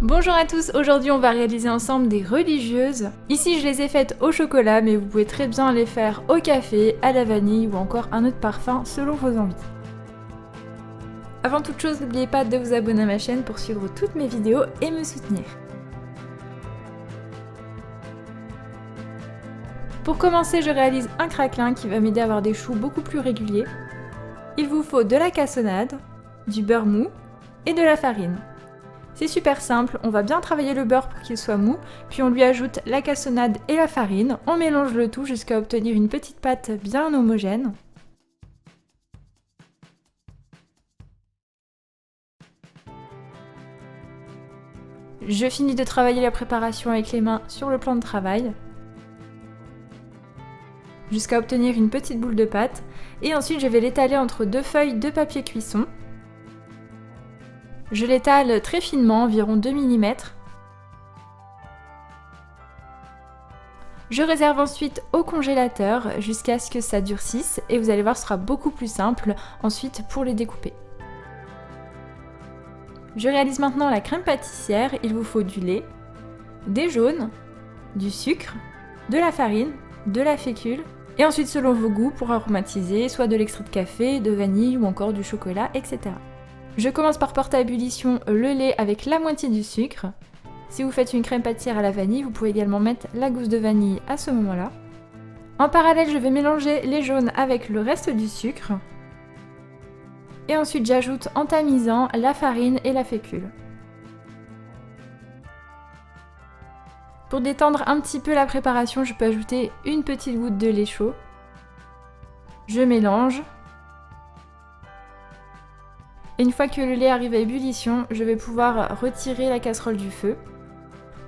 Bonjour à tous, aujourd'hui on va réaliser ensemble des religieuses. Ici je les ai faites au chocolat, mais vous pouvez très bien les faire au café, à la vanille ou encore un autre parfum selon vos envies. Avant toute chose, n'oubliez pas de vous abonner à ma chaîne pour suivre toutes mes vidéos et me soutenir. Pour commencer, je réalise un craquelin qui va m'aider à avoir des choux beaucoup plus réguliers. Il vous faut de la cassonade, du beurre mou et de la farine. C'est super simple, on va bien travailler le beurre pour qu'il soit mou, puis on lui ajoute la cassonade et la farine, on mélange le tout jusqu'à obtenir une petite pâte bien homogène. Je finis de travailler la préparation avec les mains sur le plan de travail, jusqu'à obtenir une petite boule de pâte, et ensuite je vais l'étaler entre deux feuilles de papier cuisson. Je l'étale très finement, environ 2 mm. Je réserve ensuite au congélateur jusqu'à ce que ça durcisse et vous allez voir ce sera beaucoup plus simple ensuite pour les découper. Je réalise maintenant la crème pâtissière, il vous faut du lait, des jaunes, du sucre, de la farine, de la fécule et ensuite selon vos goûts pour aromatiser soit de l'extrait de café, de vanille ou encore du chocolat, etc. Je commence par porter à ébullition le lait avec la moitié du sucre. Si vous faites une crème pâtissière à la vanille, vous pouvez également mettre la gousse de vanille à ce moment-là. En parallèle, je vais mélanger les jaunes avec le reste du sucre. Et ensuite, j'ajoute en tamisant la farine et la fécule. Pour détendre un petit peu la préparation, je peux ajouter une petite goutte de lait chaud. Je mélange. Et une fois que le lait arrive à ébullition, je vais pouvoir retirer la casserole du feu.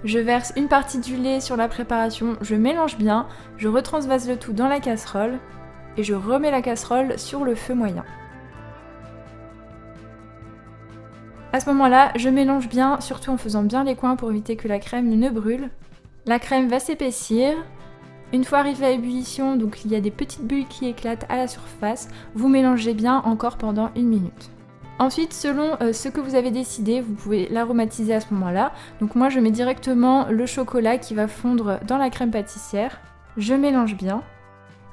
Je verse une partie du lait sur la préparation, je mélange bien, je retransvase le tout dans la casserole et je remets la casserole sur le feu moyen. À ce moment-là, je mélange bien, surtout en faisant bien les coins pour éviter que la crème ne brûle. La crème va s'épaissir. Une fois arrivée à ébullition, donc il y a des petites bulles qui éclatent à la surface, vous mélangez bien encore pendant 1 minute. Ensuite, selon ce que vous avez décidé, vous pouvez l'aromatiser à ce moment-là. Donc moi, je mets directement le chocolat qui va fondre dans la crème pâtissière. Je mélange bien.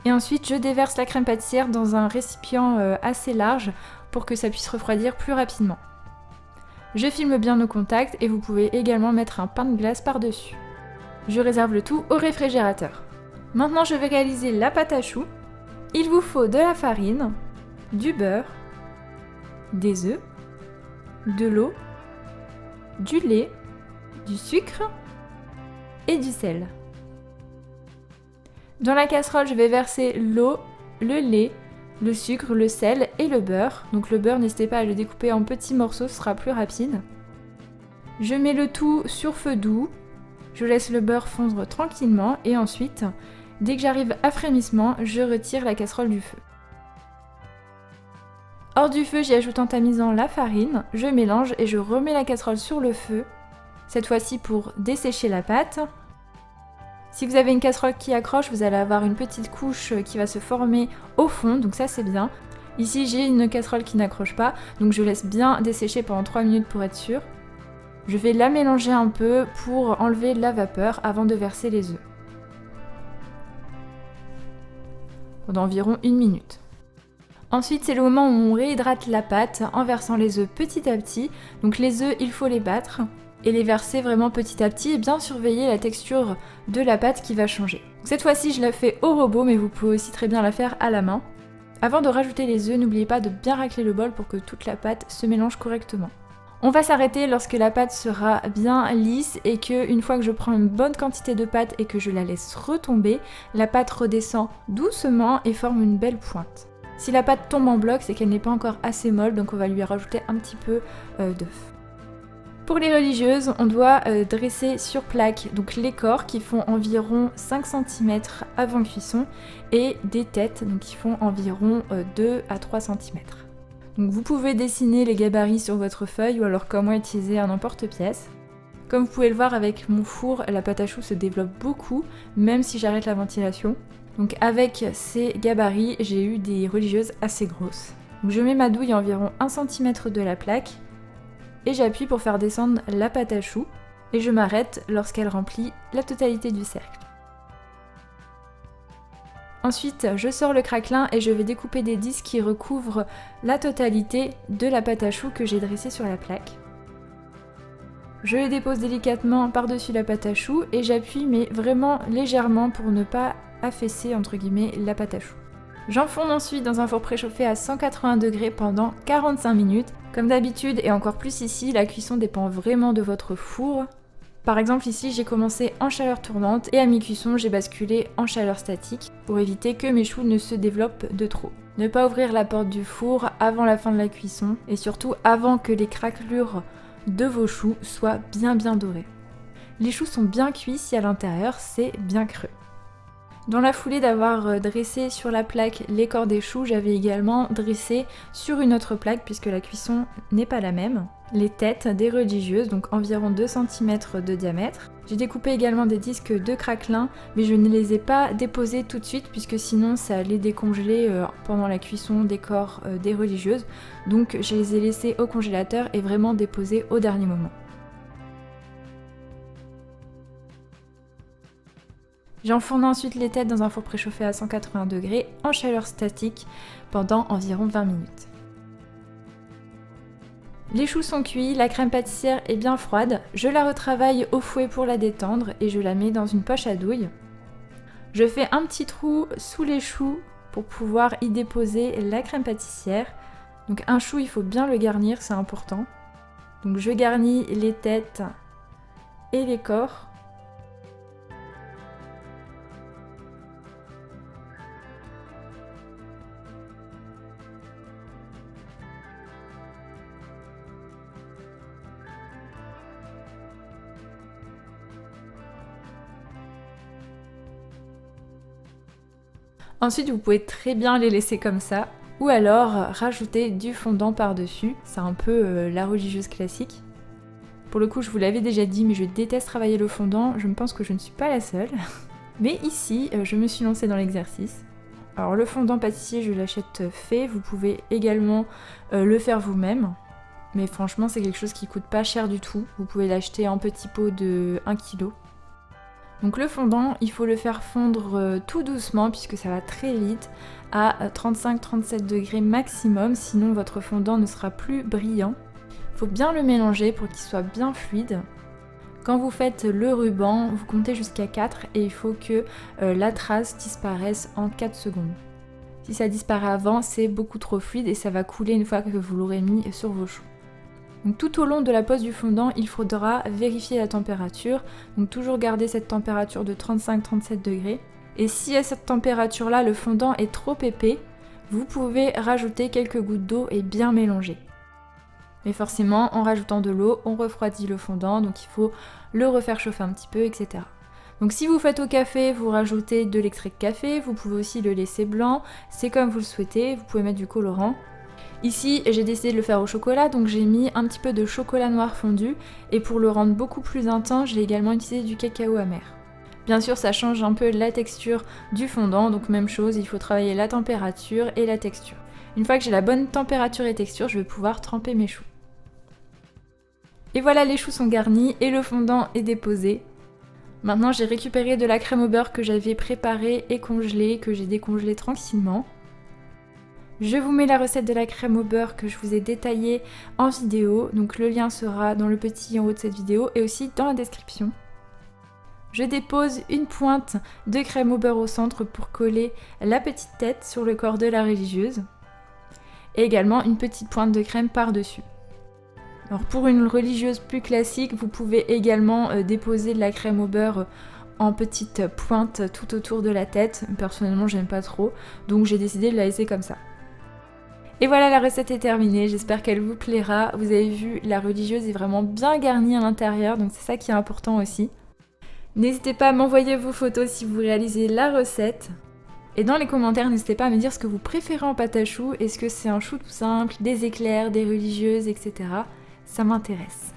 Et ensuite, je déverse la crème pâtissière dans un récipient assez large pour que ça puisse refroidir plus rapidement. Je filme bien au contact et vous pouvez également mettre un pain de glace par-dessus. Je réserve le tout au réfrigérateur. Maintenant, je vais réaliser la pâte à choux. Il vous faut de la farine, du beurre, des œufs, de l'eau, du lait, du sucre et du sel. Dans la casserole, je vais verser l'eau, le lait, le sucre, le sel et le beurre. Donc le beurre, n'hésitez pas à le découper en petits morceaux, ce sera plus rapide. Je mets le tout sur feu doux, je laisse le beurre fondre tranquillement et ensuite, dès que j'arrive à frémissement, je retire la casserole du feu. Hors du feu, j'y ajoute en tamisant la farine, je mélange et je remets la casserole sur le feu, cette fois-ci pour dessécher la pâte. Si vous avez une casserole qui accroche, vous allez avoir une petite couche qui va se former au fond, donc ça c'est bien. Ici j'ai une casserole qui n'accroche pas, donc je laisse bien dessécher pendant 3 minutes pour être sûre. Je vais la mélanger un peu pour enlever la vapeur avant de verser les œufs. Pendant environ 1 minute. Ensuite, c'est le moment où on réhydrate la pâte en versant les œufs petit à petit. Donc les œufs, il faut les battre et les verser vraiment petit à petit et bien surveiller la texture de la pâte qui va changer. Cette fois-ci, je la fais au robot, mais vous pouvez aussi très bien la faire à la main. Avant de rajouter les œufs, n'oubliez pas de bien racler le bol pour que toute la pâte se mélange correctement. On va s'arrêter lorsque la pâte sera bien lisse et que une fois que je prends une bonne quantité de pâte et que je la laisse retomber, la pâte redescend doucement et forme une belle pointe. Si la pâte tombe en bloc, c'est qu'elle n'est pas encore assez molle, donc on va lui rajouter un petit peu d'œuf. Pour les religieuses, on doit dresser sur plaque donc les corps qui font environ 5 cm avant cuisson et des têtes donc qui font environ 2 à 3 cm. Donc vous pouvez dessiner les gabarits sur votre feuille ou alors comme moi utiliser un emporte-pièce. Comme vous pouvez le voir avec mon four, la pâte à choux se développe beaucoup, même si j'arrête la ventilation. Donc avec ces gabarits, j'ai eu des religieuses assez grosses. Donc je mets ma douille à environ 1 cm de la plaque et j'appuie pour faire descendre la pâte à choux et je m'arrête lorsqu'elle remplit la totalité du cercle. Ensuite, je sors le craquelin et je vais découper des disques qui recouvrent la totalité de la pâte à choux que j'ai dressée sur la plaque. Je les dépose délicatement par-dessus la pâte à choux et j'appuie mais vraiment légèrement pour ne pas affaisser entre guillemets la pâte à choux. J'enfourne ensuite dans un four préchauffé à 180 degrés pendant 45 minutes. Comme d'habitude et encore plus ici, la cuisson dépend vraiment de votre four. Par exemple ici j'ai commencé en chaleur tournante et à mi-cuisson j'ai basculé en chaleur statique pour éviter que mes choux ne se développent de trop. Ne pas ouvrir la porte du four avant la fin de la cuisson et surtout avant que les craquelures de vos choux soient bien dorées. Les choux sont bien cuits si à l'intérieur c'est bien creux. Dans la foulée d'avoir dressé sur la plaque les corps des choux, j'avais également dressé sur une autre plaque puisque la cuisson n'est pas la même, les têtes des religieuses, donc environ 2 cm de diamètre. J'ai découpé également des disques de craquelin, mais je ne les ai pas déposés tout de suite puisque sinon ça allait décongeler pendant la cuisson des corps des religieuses. Donc je les ai laissés au congélateur et vraiment déposés au dernier moment. J'enfourne ensuite les têtes dans un four préchauffé à 180 degrés en chaleur statique pendant environ 20 minutes. Les choux sont cuits, la crème pâtissière est bien froide, je la retravaille au fouet pour la détendre et je la mets dans une poche à douille. Je fais un petit trou sous les choux pour pouvoir y déposer la crème pâtissière. Donc un chou, il faut bien le garnir, c'est important. Donc je garnis les têtes et les corps. Ensuite, vous pouvez très bien les laisser comme ça, ou alors rajouter du fondant par-dessus. C'est un peu la religieuse classique. Pour le coup, je vous l'avais déjà dit, mais je déteste travailler le fondant. Je pense que je ne suis pas la seule. Mais ici, je me suis lancée dans l'exercice. Alors le fondant pâtissier, je l'achète fait. Vous pouvez également le faire vous-même. Mais franchement, c'est quelque chose qui coûte pas cher du tout. Vous pouvez l'acheter en petits pots de 1 kg. Donc le fondant, il faut le faire fondre tout doucement puisque ça va très vite à 35-37 degrés maximum, sinon votre fondant ne sera plus brillant. Il faut bien le mélanger pour qu'il soit bien fluide. Quand vous faites le ruban, vous comptez jusqu'à 4 et il faut que la trace disparaisse en 4 secondes. Si ça disparaît avant, c'est beaucoup trop fluide et ça va couler une fois que vous l'aurez mis sur vos choux. Donc tout au long de la pose du fondant, il faudra vérifier la température, donc toujours garder cette température de 35-37 degrés. Et si à cette température-là, le fondant est trop épais, vous pouvez rajouter quelques gouttes d'eau et bien mélanger. Mais forcément, en rajoutant de l'eau, on refroidit le fondant, donc il faut le refaire chauffer un petit peu, etc. Donc si vous faites au café, vous rajoutez de l'extrait de café, vous pouvez aussi le laisser blanc, c'est comme vous le souhaitez, vous pouvez mettre du colorant. Ici, j'ai décidé de le faire au chocolat, donc j'ai mis un petit peu de chocolat noir fondu et pour le rendre beaucoup plus intense, j'ai également utilisé du cacao amer. Bien sûr, ça change un peu la texture du fondant, donc même chose, il faut travailler la température et la texture. Une fois que j'ai la bonne température et texture, je vais pouvoir tremper mes choux. Et voilà, les choux sont garnis et le fondant est déposé. Maintenant, j'ai récupéré de la crème au beurre que j'avais préparée et congelée, que j'ai décongelée tranquillement. Je vous mets la recette de la crème au beurre que je vous ai détaillée en vidéo, donc le lien sera dans le petit en haut de cette vidéo et aussi dans la description. Je dépose une pointe de crème au beurre au centre pour coller la petite tête sur le corps de la religieuse et également une petite pointe de crème par-dessus. Alors pour une religieuse plus classique, vous pouvez également déposer de la crème au beurre en petites pointes tout autour de la tête. Personnellement, j'aime pas trop, donc j'ai décidé de la laisser comme ça. Et voilà, la recette est terminée, j'espère qu'elle vous plaira. Vous avez vu, la religieuse est vraiment bien garnie à l'intérieur, donc c'est ça qui est important aussi. N'hésitez pas à m'envoyer vos photos si vous réalisez la recette. Et dans les commentaires, n'hésitez pas à me dire ce que vous préférez en pâte à choux. Est-ce que c'est un chou tout simple, des éclairs, des religieuses, etc. Ça m'intéresse.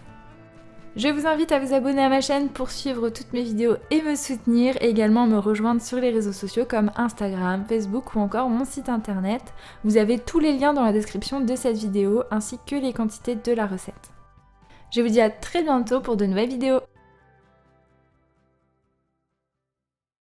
Je vous invite à vous abonner à ma chaîne pour suivre toutes mes vidéos et me soutenir, et également me rejoindre sur les réseaux sociaux comme Instagram, Facebook ou encore mon site internet. Vous avez tous les liens dans la description de cette vidéo ainsi que les quantités de la recette. Je vous dis à très bientôt pour de nouvelles vidéos.